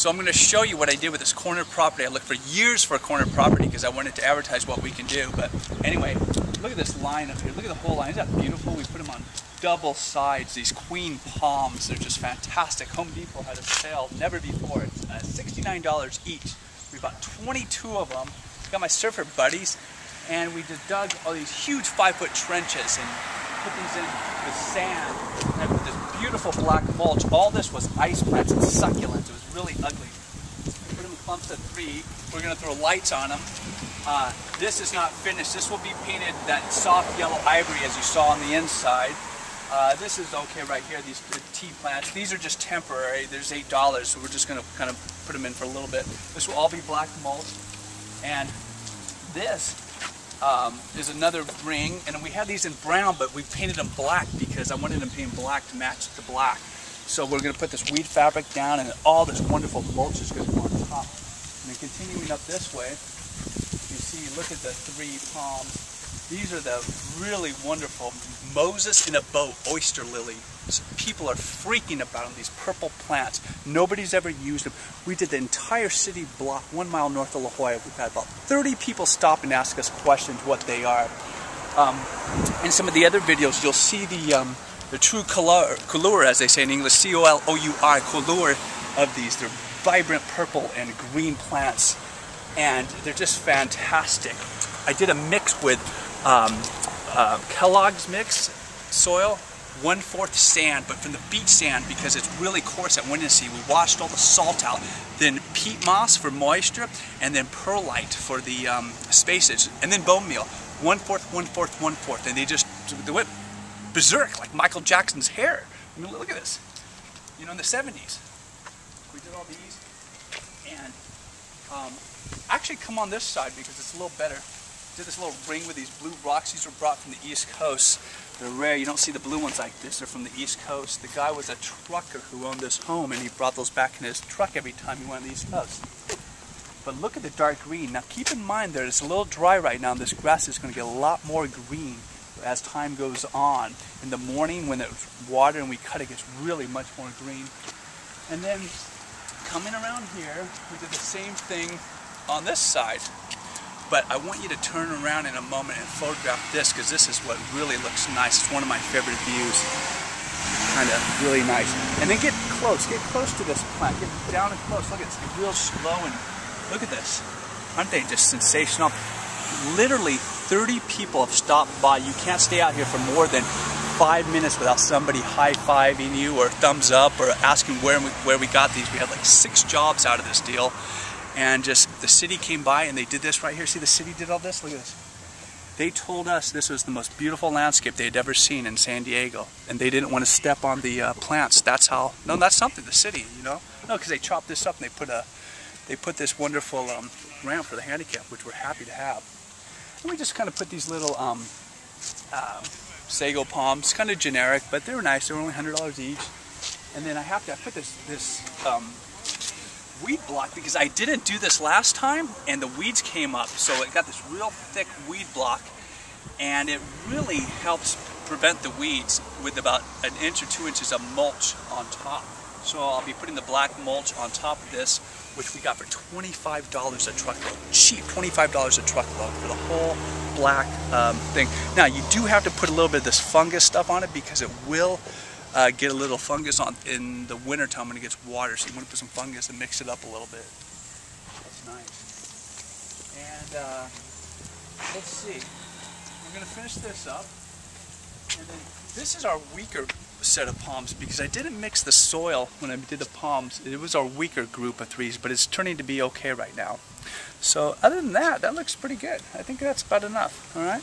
So I'm going to show you what I did with this corner property. I looked for years for a corner property because I wanted to advertise what we can do. But anyway, look at this line up here. Look at the whole line. Isn't that beautiful? We put them on double sides, these queen palms. They're just fantastic. Home Depot had a sale, never before. It's $69 each. We bought 22 of them. Got my surfer buddies, and we just dug all these huge 5-foot trenches and put these in with sand. And I put this beautiful black mulch. All this was ice plants and succulents. It was really ugly. We put them in clumps of 3. We're going to throw lights on them. This is not finished. This will be painted that soft yellow ivory as you saw on the inside. This is okay right here, these tea plants. These are just temporary. There's $8, so we're just going to kind of put them in for a little bit. This will all be black mulch. And this is another ring, and we had these in brown, but we painted them black because I wanted them painted black to match the black. So we're going to put this weed fabric down, and all this wonderful mulch is going to go on top. And then continuing up this way, you see, look at the 3 palms. These are the really wonderful Moses in a boat oyster lily. People are freaking about them, these purple plants. Nobody's ever used them. We did the entire city block 1 mile north of La Jolla. We've had about 30 people stop and ask us questions what they are. In some of the other videos, you'll see the true couleur, as they say in English, C-O-L-O-U-R, couleur of these. They're vibrant purple and green plants, and they're just fantastic. I did a mix with Kellogg's mix soil, 1/4 sand, but from the beach sand because it's really coarse and windy. We washed all the salt out, then peat moss for moisture, and then perlite for the spaces, and then bone meal. 1/4, 1/4, 1/4, and they went berserk like Michael Jackson's hair. I mean, look at this. You know, in the 70s, we did all these, and actually come on this side because it's a little better. Did this little ring with these blue rocks. These were brought from the East Coast. They're rare. You don't see the blue ones like this. They're from the East Coast. The guy was a trucker who owned this home, and he brought those back in his truck every time he went on the East Coast. But look at the dark green. Now keep in mind that it's a little dry right now, and this grass is going to get a lot more green as time goes on. In the morning when it's water and we cut it, gets really much more green. And then coming around here, we did the same thing on this side. But I want you to turn around in a moment and photograph this, because this is what really looks nice. It's one of my favorite views. Kind of really nice. And then get close to this plant. Get down and close. Look at this, get real slow, and look at this. Aren't they just sensational? Literally 30 people have stopped by. You can't stay out here for more than 5 minutes without somebody high-fiving you or thumbs up or asking where we got these. We had like 6 jobs out of this deal. And just the city came by and they did this right here. See, the city did all this? Look at this. They told us this was the most beautiful landscape they had ever seen in San Diego. And they didn't want to step on the plants. That's how, no, that's something, the city, you know? No, because they chopped this up and they put this wonderful ramp for the handicap, which we're happy to have. And we just kind of put these little sago palms, kind of generic, but they were nice. They were only $100 each. And then I put this weed block because I didn't do this last time and the weeds came up, so it got this real thick weed block, and it really helps prevent the weeds with about 1 inch or 2 inches of mulch on top. So I'll be putting the black mulch on top of this, which we got for $25 a truckload. Cheap, $25 a truckload for the whole black thing. Now you do have to put a little bit of this fungus stuff on it because it will get a little fungus on in the winter time when it gets water, so you want to put some fungus and mix it up a little bit. That's nice. And let's see, we're going to finish this up, and then this is our weaker set of palms because I didn't mix the soil when I did the palms. It was our weaker group of 3s, but it's turning to be okay right now. So other than that, that looks pretty good. I think that's about enough. All right.